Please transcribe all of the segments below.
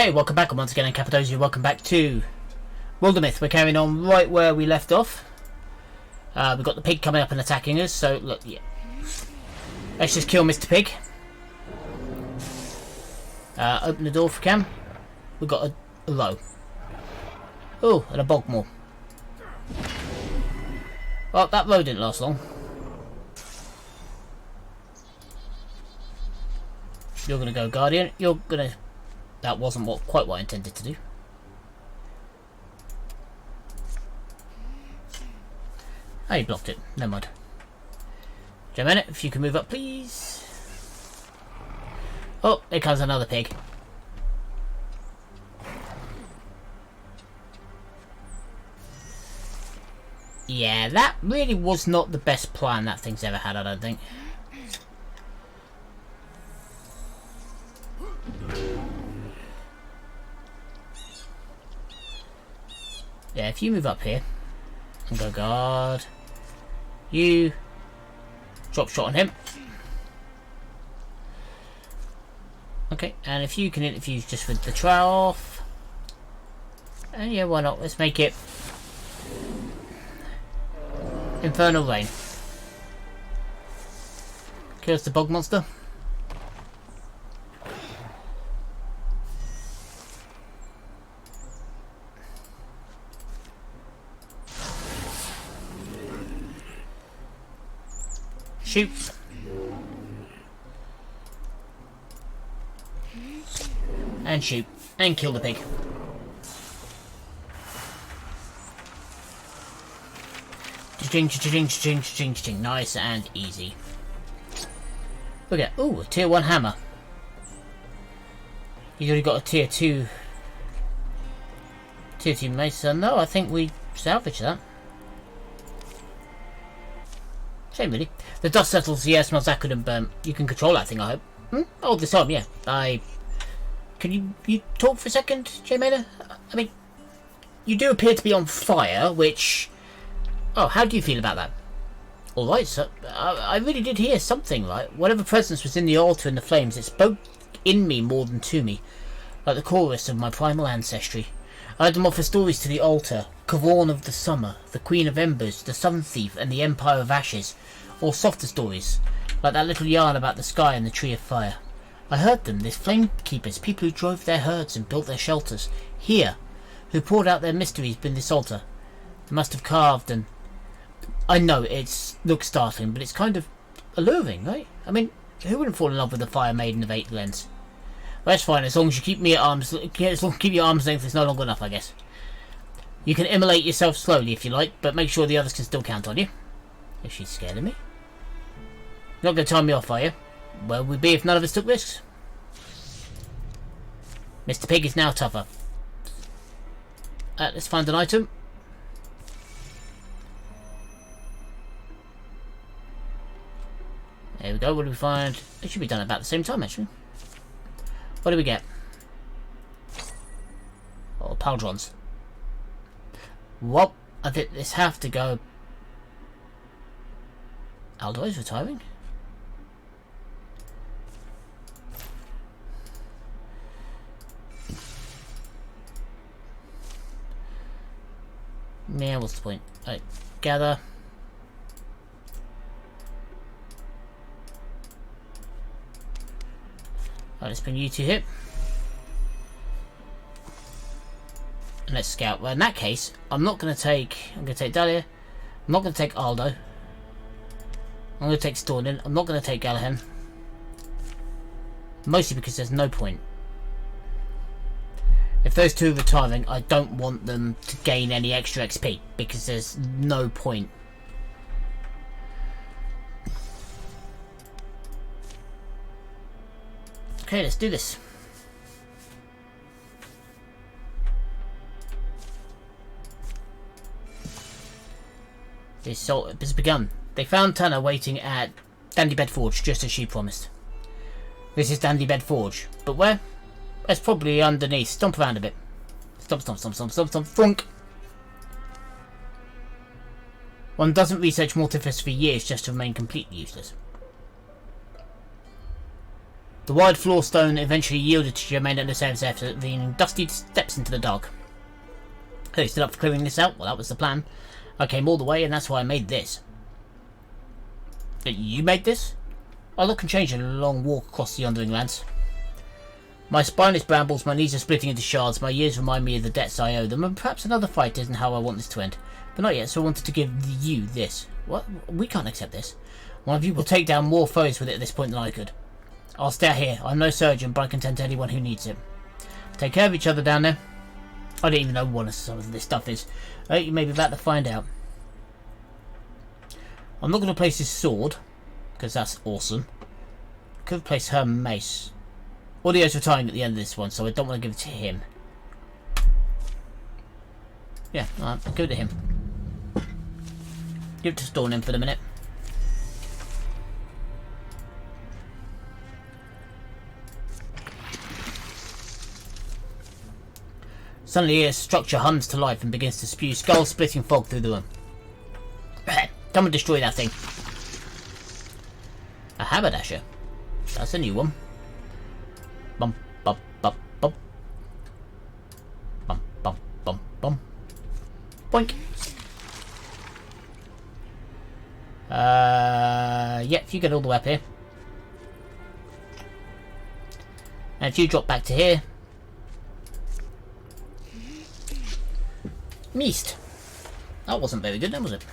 Hey, welcome back. I'm once again in Cappadocia. Welcome back to Wildermyth. We're carrying on right where we left off. We've got the pig coming up and attacking us, so look, yeah. Let's just kill Mr. Pig. Open the door if we can. We've got a low. Oh, and a bogmore. Well, that row didn't last long. You're gonna go Guardian. You're gonna... That wasn't quite what I intended to do. Oh, you blocked it. Never mind. Just a minute, if you can move up, please. Oh, here comes another pig. Yeah, that really was not the best plan that thing's ever had, I don't think. Yeah, if you move up here and go guard, you drop shot on him. Okay, and if you can interfuse just with the trowel, and yeah, why not? Let's make it Infernal Rain. Kills the bog monster. Shoot. And shoot. And kill the pig. Cha-ching, cha-ching, cha-ching, cha-ching, cha-ching. Nice and easy. Look at, ooh, a tier 1 hammer. You've already got a tier 2 mace, so no, I think we salvage that. Shame really. The dust settles, yeah, smells acrid and burnt. You can control that thing, I hope. Oh, this time, yeah. Can you talk for a second, J-Maida? I mean, you do appear to be on fire, which... Oh, how do you feel about that? Alright, so I really did hear something, right? Whatever presence was in the altar and the flames, it spoke in me more than to me. Like the chorus of my primal ancestry. I had them offer stories to the altar. Kavorn of the Summer, the Queen of Embers, the Sun Thief, and the Empire of Ashes. Or softer stories, like that little yarn about the sky and the Tree of Fire. I heard them, these flame keepers, people who drove their herds and built their shelters. Here, who poured out their mysteries beneath this altar. They must have carved and... I know, it looks startling, but it's kind of alluring, right? I mean, who wouldn't fall in love with the Fire Maiden of Eight Glens? Well, that's fine, as long as you keep me at arm's... keep your arm's length, it's no longer enough, I guess. You can immolate yourself slowly if you like, but make sure the others can still count on you. Is she scared of me? You're not going to tell me off, are you? Where would we be if none of us took risks? Mr. Pig is now tougher. Let's find an item. There we go, what do we find? It should be done about the same time, actually. What do we get? Oh, pauldrons. What? I think this have to go... Aldo is retiring? Yeah, what's the point? Right, gather. Right, let's bring you two here. And let's scout. Well, in that case, I'm not going to take... I'm going to take Dahlia. I'm not going to take Aldo. I'm going to take Stornin. I'm not going to take Galahad. Mostly because there's no point. If those two are retiring, I don't want them to gain any extra XP. Because there's no point. Okay, let's do this. This assault has begun. They found Tanner waiting at Dandybed Forge, just as she promised. This is Dandybed Forge, but where? It's probably underneath. Stomp around a bit. Stomp, stomp, stomp, stomp, stomp, stomp, thunk. One doesn't research Mortiferous for years just to remain completely useless. The wide floor stone eventually yielded to Germaine and the Sam's after leaving dusty steps into the dark. Hey, still up for clearing this out? Well, that was the plan. I came all the way, and that's why I made this. You made this? I look and change in a long walk across the Underling lands. My spine is brambles, my knees are splitting into shards, my ears remind me of the debts I owe them, and perhaps another fight isn't how I want this to end. But not yet, so I wanted to give you this. What? We can't accept this. One of you will take down more foes with it at this point than I could. I'll stay out here. I'm no surgeon, but I can tend to anyone who needs it. Take care of each other down there. I don't even know what some of this stuff is. You may be about to find out. I'm not going to place his sword, because that's awesome. Could place her mace. Audio's retiring at the end of this one, so I don't want to give it to him. Yeah, alright, I'll give it to him. Give it to Stornin for the minute. Suddenly a structure hums to life and begins to spew skull-splitting fog through the room. Come and destroy that thing. A haberdasher. That's a new one. Bum bum bum bum. Bum bum bum bum. Boink. Yeah, if you get all the way up here. And if you drop back to here. Missed. That wasn't very good then, was it?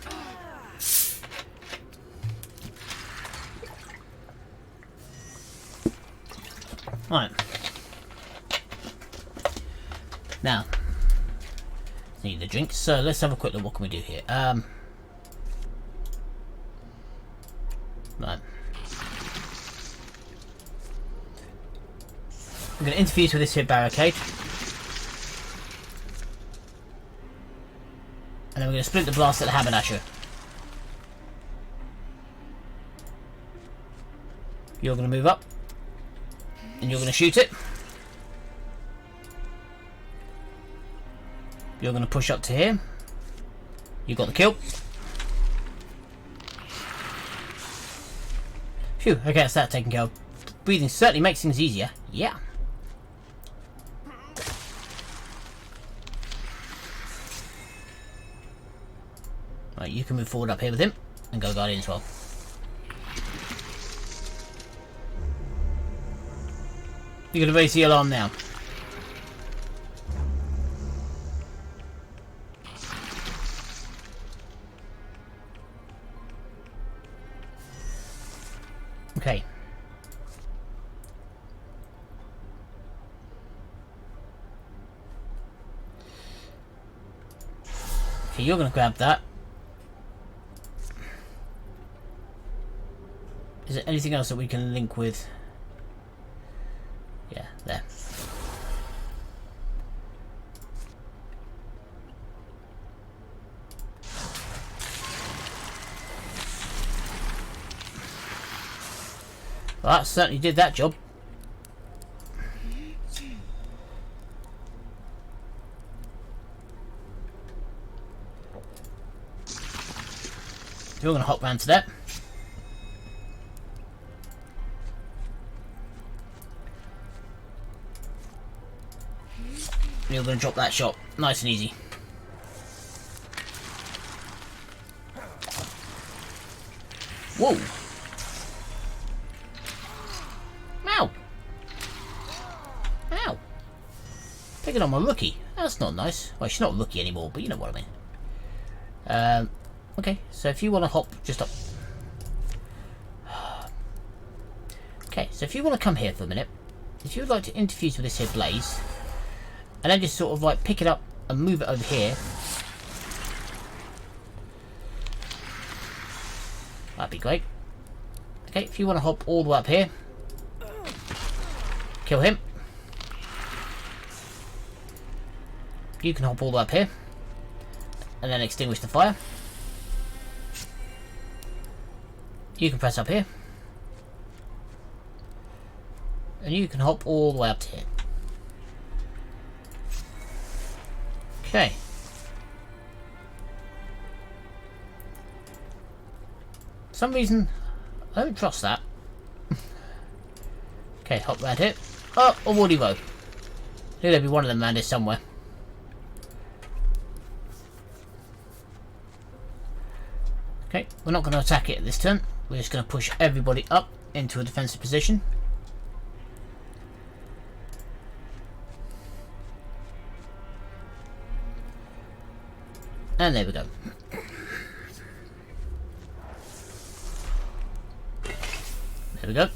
Right. Now, need a drink. So let's have a quick look. What can we do here? Right. I'm going to interfuse with this here barricade. And then we're going to split the blast at the haberdasher. You're going to move up. And you're going to shoot it. You're going to push up to here. You got the kill. Phew, okay, that's that taken care of. Breathing certainly makes things easier. Yeah. Right, you can move forward up here with him. And go Guardian as well. You're going to raise the alarm now. Okay. Okay, you're going to grab that. Is there anything else that we can link with? Yeah, there. Well, that certainly did that job. You're going to hop round to that. You're going to drop that shot. Nice and easy. Whoa! Ow! Ow! Picking on my rookie. That's not nice. Well, she's not a rookie anymore, but you know what I mean. Okay, so if you want to hop just up. Okay, so if you want to come here for a minute, if you would like to interfuse with this here blaze, and then just sort of like pick it up and move it over here. That'd be great. Okay, if you want to hop all the way up here. Kill him. You can hop all the way up here. And then extinguish the fire. You can press up here. And you can hop all the way up to here. Okay. For some reason, I don't trust that. Okay, hop round here. Oh, a woody row. There'll be one of them around here somewhere. Okay, we're not going to attack it this turn. We're just going to push everybody up into a defensive position. And there we go. There we go.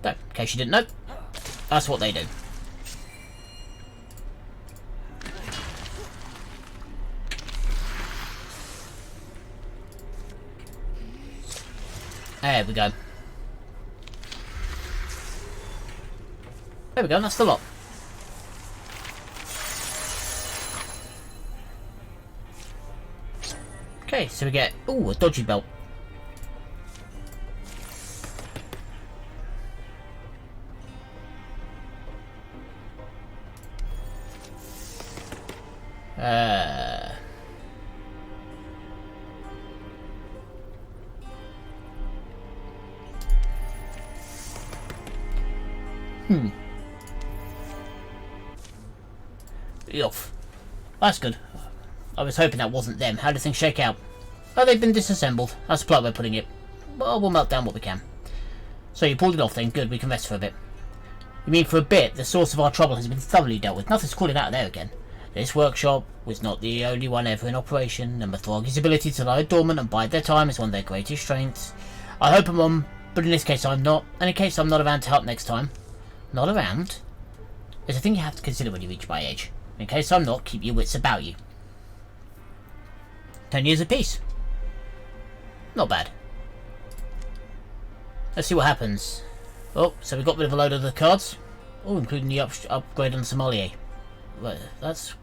So, in case you didn't know, that's what they do. There we go. There we go, that's the lot. Okay, so we get, ooh, a dodgy belt. Yuff. That's good. I was hoping that wasn't them. How do things shake out? Oh, they've been disassembled. That's the polite way of putting it. Well, we'll melt down what we can. So you pulled it off then. Good, we can rest for a bit. You mean for a bit, the source of our trouble has been thoroughly dealt with. Nothing's crawling out of there again. This workshop was not the only one ever in operation, and Mathragi's ability to lie dormant and bide their time is one of their greatest strengths. I hope I'm on, but in this case I'm not, and in case I'm not around to help next time. Not around? There's a thing you have to consider when you reach my age. In case I'm not, keep your wits about you. 10 years apiece. Not bad. Let's see what happens. Oh, so we got rid of a load of the cards. Oh, including the upgrade on the Sommelier. Right, that's...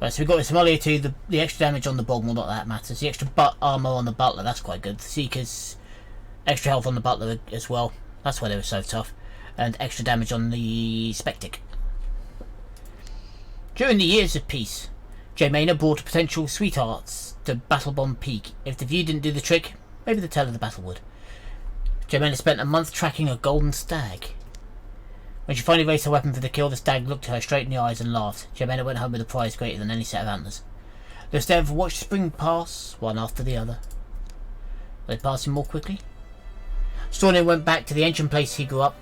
Right, so we got the Sommelier too. The extra damage on the Bog, well, not that matters. The extra armor on the Butler, that's quite good. The Seeker's extra health on the Butler as well. That's why they were so tough. And extra damage on the Spectic. During the years of peace, Jaemena brought potential sweethearts to Battlebomb Peak. If the view didn't do the trick, maybe the tale of the battle would. Jaemena spent a month tracking a golden stag. When she finally raised her weapon for the kill, the stag looked her straight in the eyes and laughed. Jaemena went home with a prize greater than any set of antlers. The Stev watched spring pass, one after the other. Were they passing more quickly? Stornin went back to the ancient place he grew up,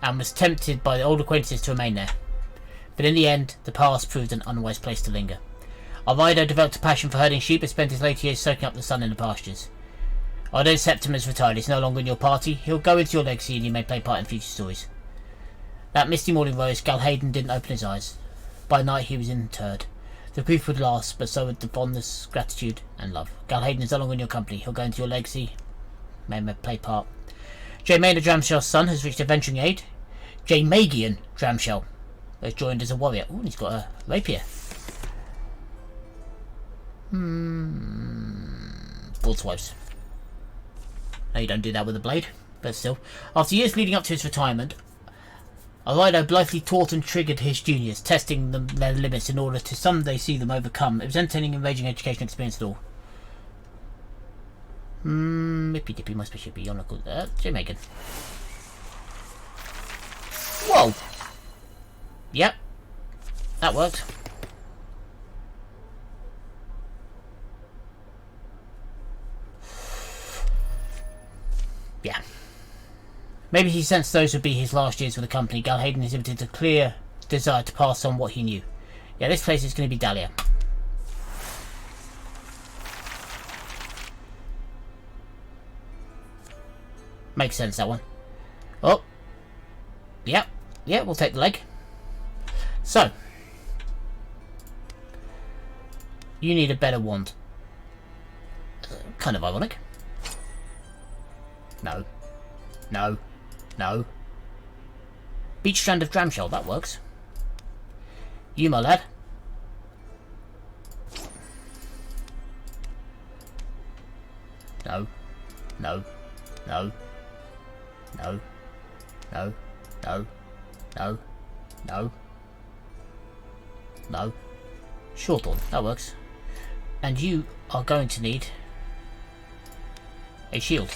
and was tempted by the old acquaintances to remain there. But in the end, the past proved an unwise place to linger. Alvido developed a passion for herding sheep and spent his later years soaking up the sun in the pastures. Although Septim has retired, he's no longer in your party. He'll go into your legacy and you may play part in future stories. That misty morning rose, Galhaden didn't open his eyes. By night he was interred. The grief would last, but so would the fondness, gratitude, and love. Galhaden is no longer in your company. He'll go into your legacy, may play part. Jaemena Dramshell's son has reached adventuring age. Jaemagian Dramshell has joined as a warrior. Ooh, and he's got a rapier. Broadswipes. No, you don't do that with a blade, but still. After years leading up to his retirement, Alvido blithely taught and triggered his juniors, testing their limits in order to someday see them overcome. It was entertaining and enraging educational experience at all. Mippy dippy, my spaceship be on a good. Jamaican. Whoa! Yep. That worked. Yeah. Maybe he sensed those would be his last years with the company. Galhaden exhibited a clear desire to pass on what he knew. Yeah, this place is going to be Dahlia. Makes sense, that one. Oh. Yep. Yeah, we'll take the leg. So. You need a better wand. Kind of ironic. No. No. No. Beach strand of Dramshell, that works. You, my lad. No. No. No. No. No. No. No. No. No. Shorthorn, that works. And you are going to need a shield.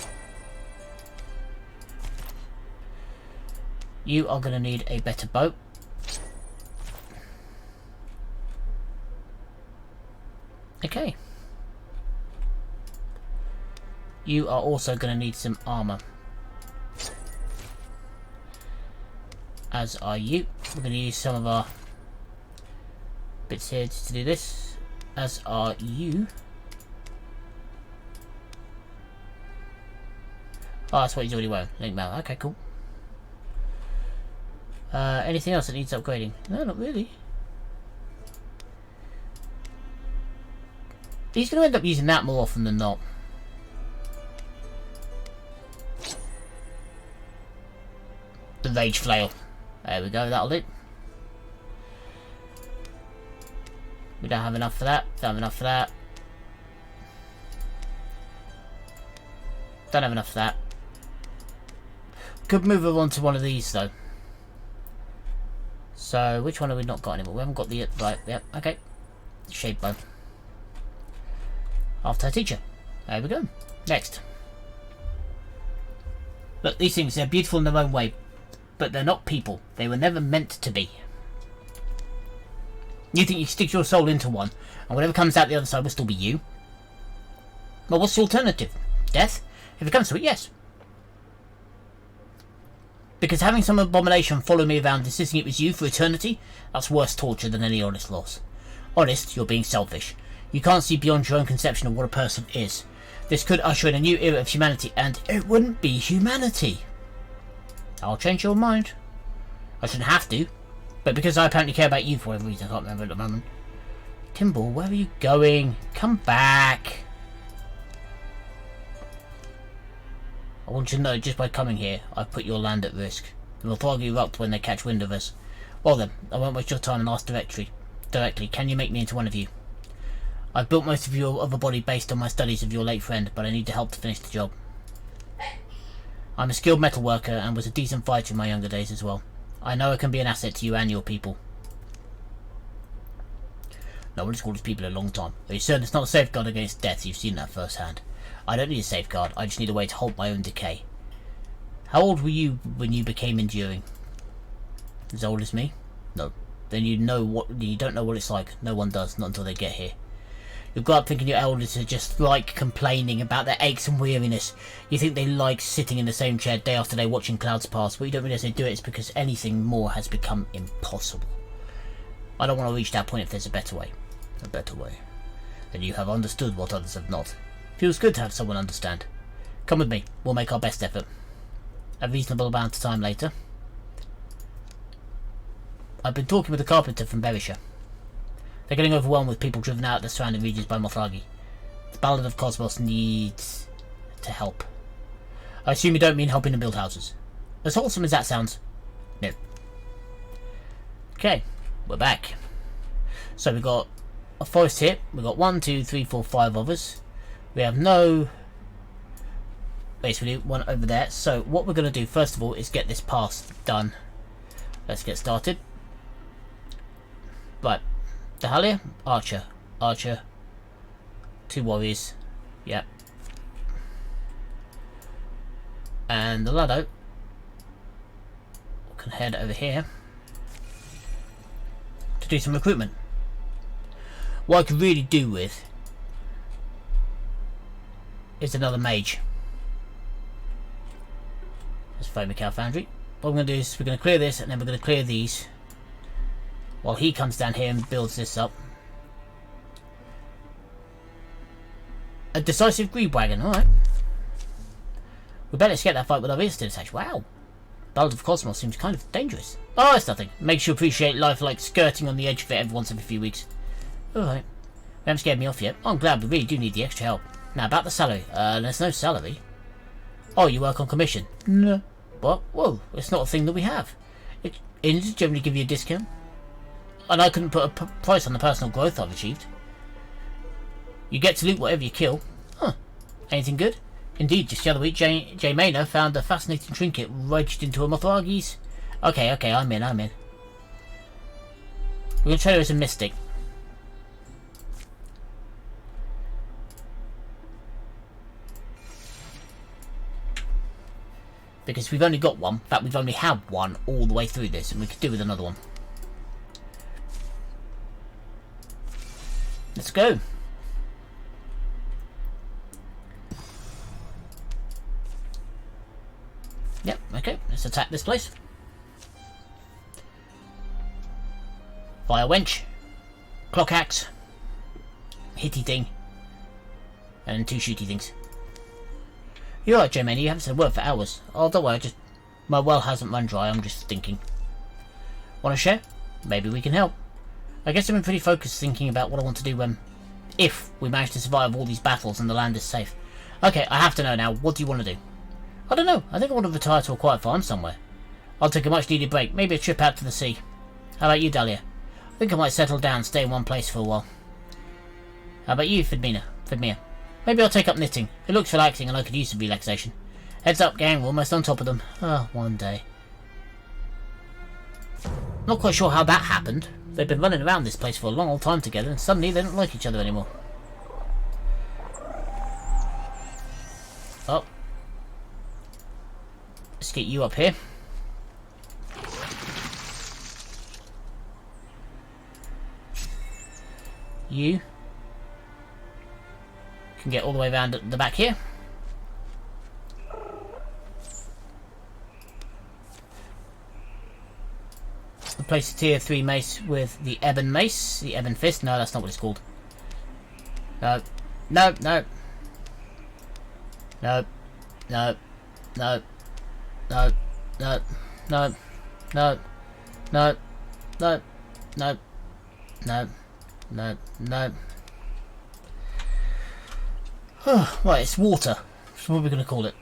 You are going to need a better boat. Okay. You are also going to need some armor. As are you. We're going to use some of our bits here to do this. As are you. Oh, that's what he's already wearing. Link mail. Okay, cool. Anything else that needs upgrading? No, not really. He's going to end up using that more often than not. The rage flail. There we go, that'll do. We don't have enough for that. Don't have enough for that. Don't have enough for that. Could move her on to one of these though. So, which one have we not got anymore? We haven't got the... Right, yep, okay. Shade bow. After her teacher. There we go. Next. Look, these things, they're beautiful in their own way. But they're not people. They were never meant to be. You think you stick your soul into one, and whatever comes out the other side will still be you? Well, what's the alternative? Death? If it comes to it, yes. Because having some abomination follow me around insisting it was you for eternity, that's worse torture than any honest loss. Honest, you're being selfish. You can't see beyond your own conception of what a person is. This could usher in a new era of humanity, and it wouldn't be humanity. I'll change your mind. I shouldn't have to, but because I apparently care about you for whatever reason, I can't remember at the moment. Timble, where are you going? Come back. I want you to know, just by coming here, I've put your land at risk. The Mothragi erupt when they catch wind of us. Well then, I won't waste your time and ask directly, can you make me into one of you? I've built most of your other body based on my studies of your late friend, but I need your help to finish the job. I'm a skilled metal worker and was a decent fighter in my younger days as well. I know I can be an asset to you and your people. No one has called his people a long time. Are you certain it's not a safeguard against death? You've seen that firsthand. I don't need a safeguard, I just need a way to halt my own decay. How old were you when you became enduring? As old as me? No. Then you don't know what it's like. No one does, not until they get here. You'll grow up thinking your elders are just like complaining about their aches and weariness. You think they like sitting in the same chair day after day watching clouds pass, but you don't realise they do it because anything more has become impossible. I don't want to reach that point if there's a better way. A better way. Then you have understood what others have not. Feels good to have someone understand. Come with me, we'll make our best effort. A reasonable amount of time later. I've been talking with a carpenter from Berisha. They're getting overwhelmed with people driven out of the surrounding regions by Mothragi. The Ballad of Cosmos needs to help. I assume you don't mean helping to build houses. As wholesome as that sounds, no. Okay, we're back. So we've got a forest here. We've got 1, 2, 3, 4, 5 of us. We have no... basically one over there. So what we're going to do first of all is get this pass done. Let's get started. Right. Dahalia, Archer, Archer, 2 warriors, yep. And the Lado can head over here to do some recruitment. What I could really do with is another mage. Let's find Mikhail Foundry. What we're going to do is we're going to clear this and then we're going to clear these. While he comes down here and builds this up. A decisive greed wagon, alright. We better escape that fight with our ears still attached. Wow. Ballad of Cosmos seems kind of dangerous. Oh, it's nothing. Makes you appreciate life like skirting on the edge of it every once every few weeks. Alright. We haven't scared me off yet. I'm glad we really do need the extra help. Now about the salary. There's no salary. Oh, you work on commission? No. What? Whoa, it's not a thing that we have. Inns generally give you a discount. And I couldn't put a price on the personal growth I've achieved. You get to loot whatever you kill. Huh. Anything good? Indeed, just the other week, Jay Maynor found a fascinating trinket wedged into a Mothragi's. Okay, I'm in. We're going to try her as a mystic. Because we've only got one. In fact, we've only had one all the way through this, and we could do with another one. Let's go. Yep, okay, let's attack this place. Fire wench, clock axe, hitty thing, and 2 shooty things. You're right, J-Man, you haven't said a word for hours. Oh, don't worry, my well hasn't run dry, I'm just thinking. Want to share? Maybe we can help. I guess I've been pretty focused thinking about what I want to do if we manage to survive all these battles and the land is safe. Okay, I have to know now, what do you want to do? I don't know, I think I want to retire to a quiet farm somewhere. I'll take a much needed break, maybe a trip out to the sea. How about you, Dahlia? I think I might settle down and stay in one place for a while. How about you, Fidmina? Maybe I'll take up knitting. It looks relaxing and I could use some relaxation. Heads up, gang, we're almost on top of them. Oh, one day. Not quite sure how that happened. They've been running around this place for a long old time together and suddenly they don't like each other anymore. Oh. Let's get you up here. You can get all the way around at the back here. Replace the tier 3 mace with the ebon mace, the ebon fist. No, that's not what it's called. No, no, no, no, no, no, no, no, no, no, no, no, no, no, no, no. Right, it's water. That's what we're going to call it.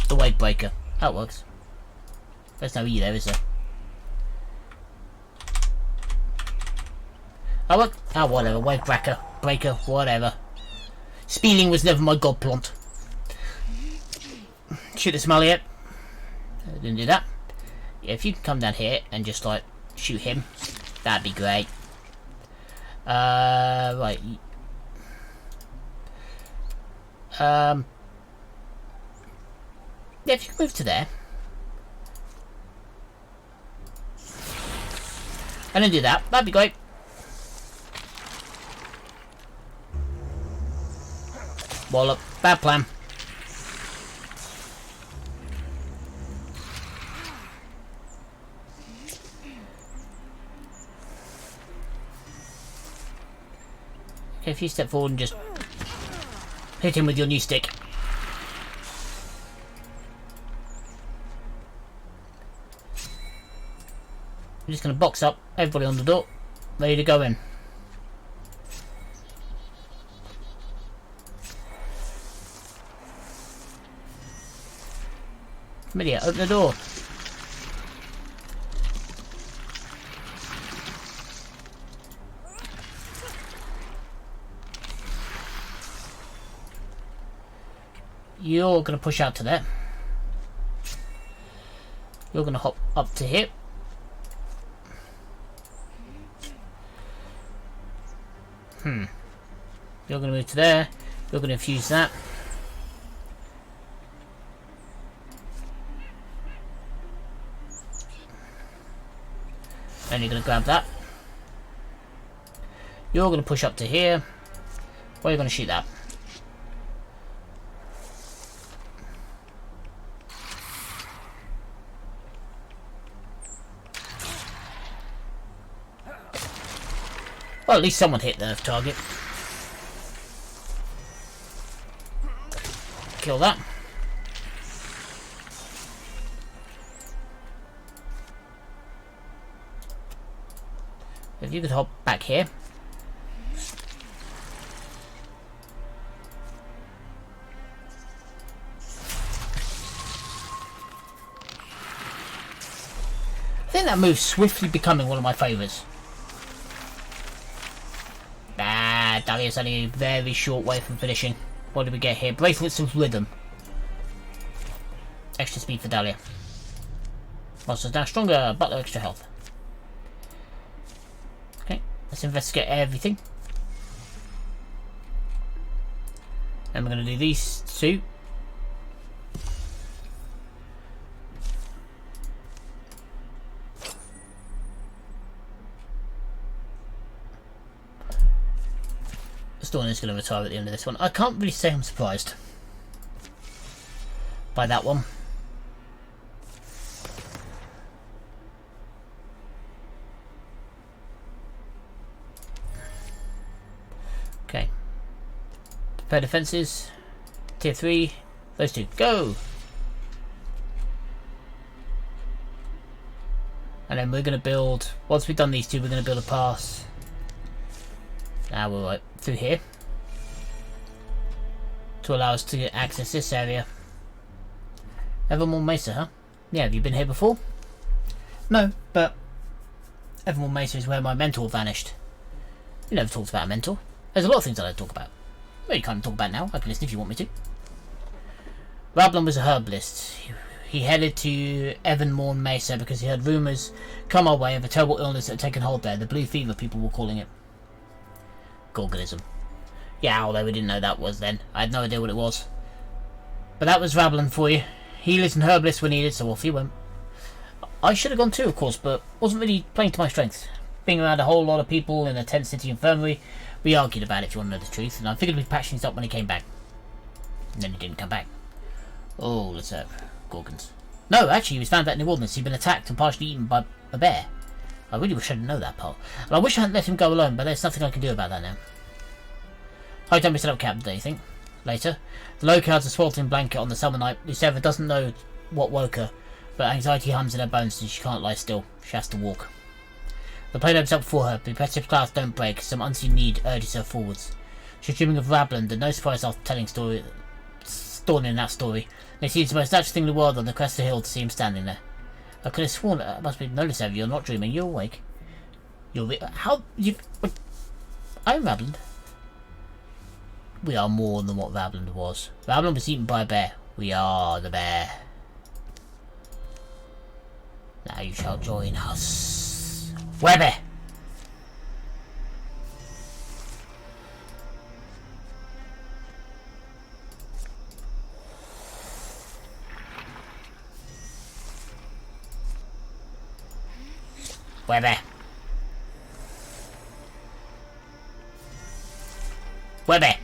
The wave breaker. That works. There's no E there, is there? Oh, look. Oh, whatever. Wave breaker, whatever. Spieling was never my god plant. Shoot the Smiley. Didn't do that. Yeah, if you can come down here and just like shoot him, that'd be great. Right. Yeah, if you can move to there. And then do that, that'd be great. Wallop, bad plan. Okay, if you step forward and just hit him with your new stick. I'm just going to box up everybody on the door, ready to go in. Familiar, open the door. You're going to push out to there. You're going to hop up to here. You're going to move to there. You're going to infuse that. And you're going to grab that. You're going to push up to here. Where are you going to shoot that? Well, at least someone hit the target. Kill that. If you could hop back here. I think that move's swiftly becoming one of my favourites. Dahlia's only a very short way from finishing. What did we get here? Bracelets of Rhythm. Extra speed for Dahlia. Monsters now stronger, but extra health. Okay, let's investigate everything. And we're going to do these two. Storm is going to retire at the end of this one. I can't really say I'm surprised by that one. Okay. Prepare defences. Tier 3. Those two. Go! And then we're going to build... Once we've done these two, we're going to build a pass. Now we're right through here. To allow us to access this area. Evermore Mesa, huh? Yeah, have you been here before? No, but... Evermore Mesa is where my mentor vanished. You never talked about a mentor. There's a lot of things I don't talk about. Well, you can't talk about now. I can listen if you want me to. Rablin was a herbalist. He headed to Evermore Mesa because he heard rumours come our way of a terrible illness that had taken hold there. The blue fever, people were calling it. Gorgonism. Yeah, although we didn't know that was then. I had no idea what it was. But that was Rablin for you. Healers and herbalists were needed, so off he went. I should have gone too, of course, but wasn't really playing to my strengths. Being around a whole lot of people in a tent city infirmary, we argued about it, if you want to know the truth, and I figured we'd patch things up when he came back. And then he didn't come back. Oh, let's have Gorgons. No, actually, he was found out in the wilderness. He'd been attacked and partially eaten by a bear. I really wish I didn't know that part. And I wish I hadn't let him go alone, but there's nothing I can do about that now. High time we set up camp, do you think? Later. The locale has a sweltering blanket on the summer night. Lucifer doesn't know what woke her, but anxiety hums in her bones and she can't lie still. She has to walk. The plane opens up for her, but the impressive clouds don't break. Some unseen need urges her forwards. She's dreaming of Rabland, and no surprise after telling story in that story. And it seems the most natural thing in the world on the crest of the hill to see him standing there. I could have sworn that I must be noticed of you. You're not dreaming. You're awake. How you? I'm Rabland. We are more than what Rabland was. Rabland was eaten by a bear. We are the bear. Now you shall join us. Webber! Webber! Webber!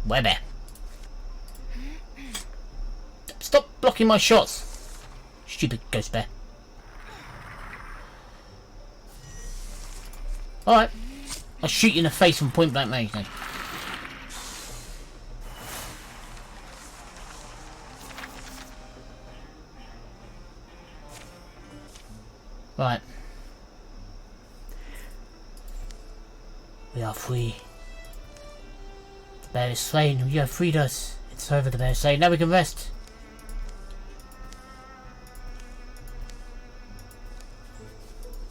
Webber! Stop blocking my shots! Stupid ghost bear. Alright. I'll shoot you in the face from point blank range then. Right. We are free. The bear is slain. You have freed us. It's over, the bear is slain. Now we can rest.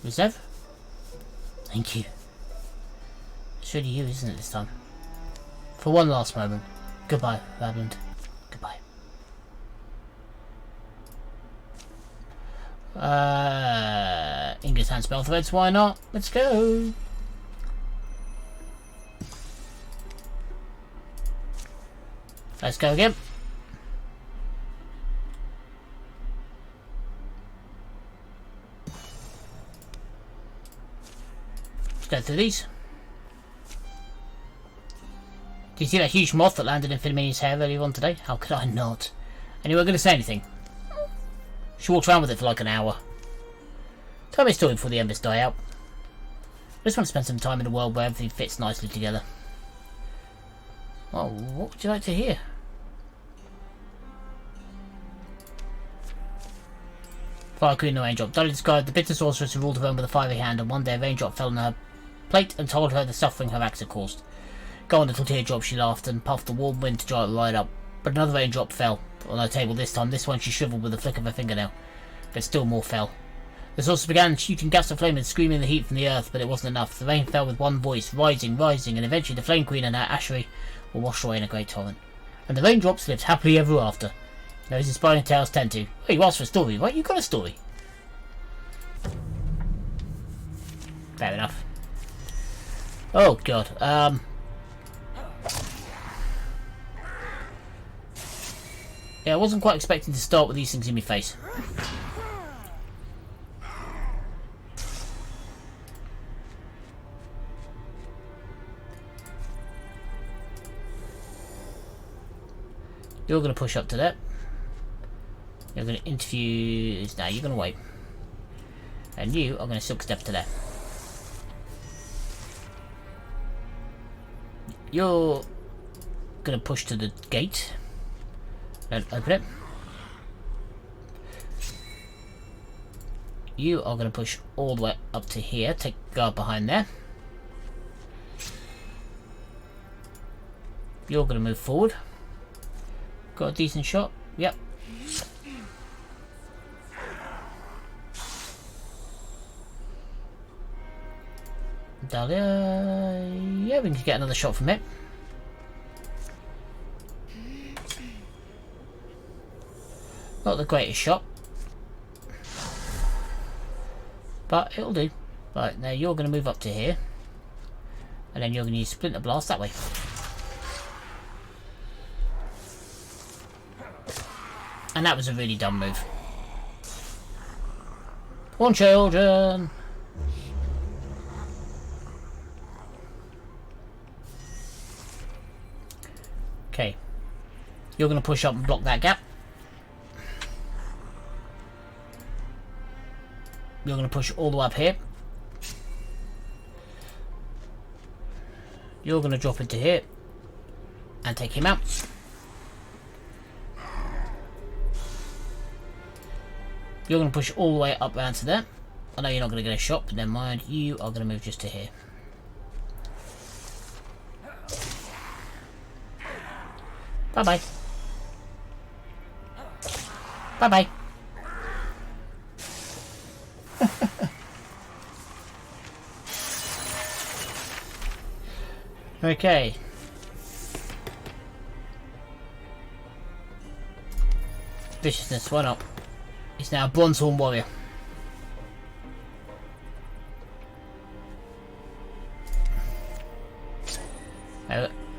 Reserve? Thank you. It's really you, isn't it, this time? For one last moment. Goodbye, Rabland. Goodbye. English hand spell threads, why not? Let's go! Let's go again. Let's go through these. Do you see that huge moth that landed in Philomenia's hair earlier on today? How could I not? And you weren't going to say anything? She walked around with it for like an hour. Tell me a story before the embers die out. I just want to spend some time in a world where everything fits nicely together. Well, what would you like to hear? Fire Queen and the Raindrop. Dolly described the bitter sorceress who ruled her own with a fiery hand, and one day a raindrop fell on her plate and told her the suffering her acts had caused. Go on, little teardrop, she laughed, and puffed the warm wind to dry it right up. But another raindrop fell on her table this time. This one she shriveled with a flick of her fingernail. But still more fell. The sorceress began shooting gaps of flame and screaming the heat from the earth, but it wasn't enough. The rain fell with one voice, rising, rising, and eventually the Flame Queen and her ashery were washed away in a great torrent. And the raindrops lived happily ever after. Those inspiring tales tend to. Oh, you asked for a story, right? You got a story. Fair enough. Oh god. Yeah, I wasn't quite expecting to start with these things in my face. You're going to push up to that. You're going to interview... No, you're going to wait. And you are going to silk step to that. You're going to push to the gate. And open it. You are going to push all the way up to here. Take guard behind there. You're going to move forward. Got a decent shot. Yep. Dahlia. Yeah, we can get another shot from it. Not the greatest shot, but it'll do. Right, now you're going to move up to here, and then you're going to use Splinter Blast that way. And that was a really dumb move. Poor children! Okay. You're going to push up and block that gap. You're going to push all the way up here. You're going to drop into here and take him out. You're going to push all the way up round to there. I know you're not going to get a shot, but never mind. You are going to move just to here. Bye-bye. Bye-bye. Okay. Viciousness, why not? He's now a Bronzehorn Warrior.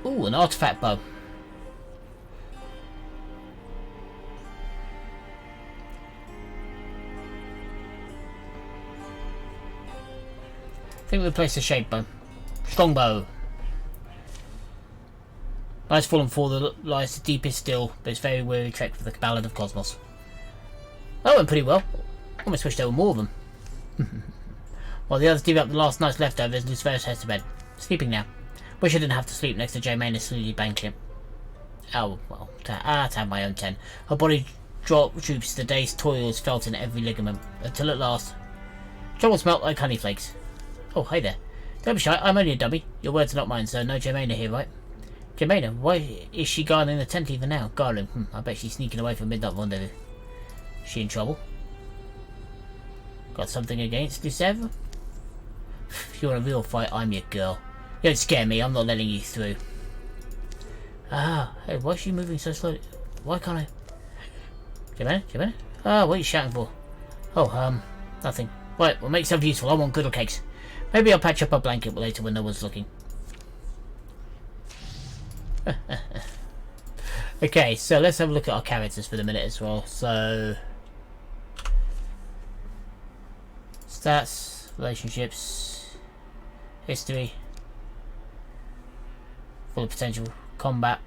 Ooh, an artifact bow. I think we'll place a shape bow. Strong bow. Nice fallen for the lies the deepest still, but it's very weary trek for the Ballad of Cosmos. That went pretty well. Almost wish there were more of them. While the others divvy up the last night's leftovers, Luciferus heads to bed. Sleeping now. Wish I didn't have to sleep next to Jameina slowly banking. Oh, well, to have my own 10. Her body droops, the day's toil is felt in every ligament, until at last... trouble smelt like honey flakes. Oh, hey there. Don't be shy, I'm only a dummy. Your words are not mine, sir. No Jameina here, right? Jameina, why is she guarding the tent even now? Guarding? I bet she's sneaking away from midnight rendezvous. Is she in trouble? Got something against Thisev? If you want a real fight, I'm your girl. You don't scare me, I'm not letting you through. Ah, hey, why is she moving so slowly? Why can't I... Jameina? Ah, what are you shouting for? Oh, nothing. Right, we'll make something useful. I want griddle cakes. Maybe I'll patch up a blanket later when no one's looking. Okay, so let's have a look at our characters for the minute as well. So... stats, relationships, history, full potential, combat.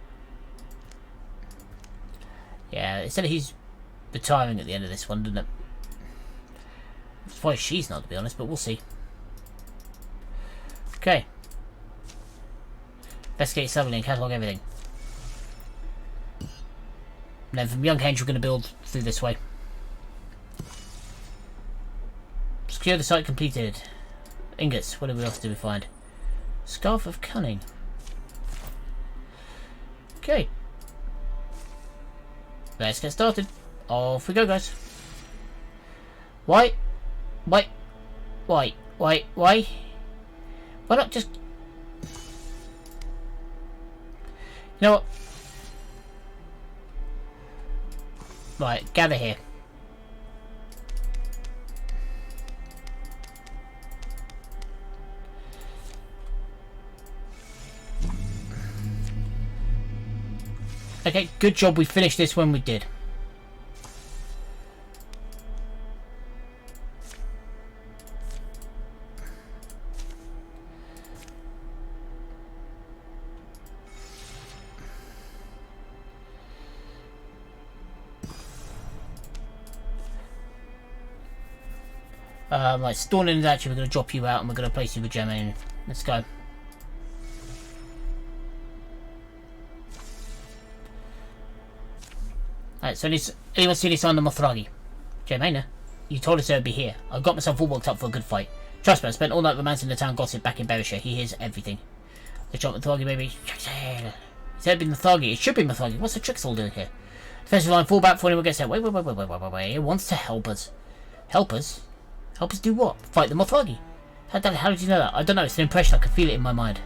Yeah, it said he's retiring at the end of this one, didn't it? Why she's not, to be honest, but we'll see. Okay. Investigate Sutherland, catalogue everything. And then from Young Henge we're going to build through this way. Secure the site completed. Ingots, what else do we find? Scarf of Cunning. Okay. Let's get started. Off we go, guys. Why? Why not just... You know what? Right, gather here. 'Cause Okay, good job we finished this when we did. Right, Stornin is actually, we're going to drop you out and we're going to place you with Gemma in. Let's go. Alright, so anyone see this on the Mothragi? Gemma, you told us they would be here. I got myself all worked up for a good fight. Trust me, I spent all night romancing the town gossip back in Berishire. He hears everything. The shot Mothragi, baby. He said it'd be Mothragi. It should be Mothragi. What's the Trixel doing here? Defensive line, fall back before anyone gets out. Wait. He wants to help us. Help us? Help us do what? Fight the Mothragi? How did you know that? I don't know, it's an impression, I can feel it in my mind.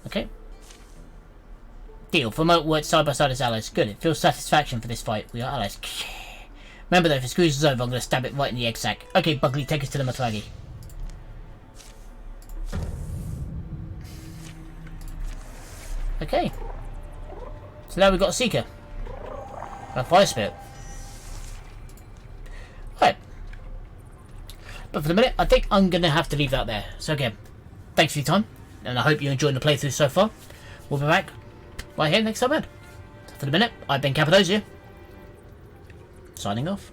Okay. Deal. For a moment, work side by side as allies. Good, it feels satisfaction for this fight. We are allies. Remember though, if it screws us over, I'm going to stab it right in the egg sac. Okay, Buckley, take us to the Mothragi. Okay. So now we've got a Seeker. A Fire Spirit. Right. But for the minute, I think I'm going to have to leave that there. So again, thanks for your time, and I hope you're enjoying the playthrough so far. We'll be back right here next time, man. For the minute, I've been Cappadocia, signing off.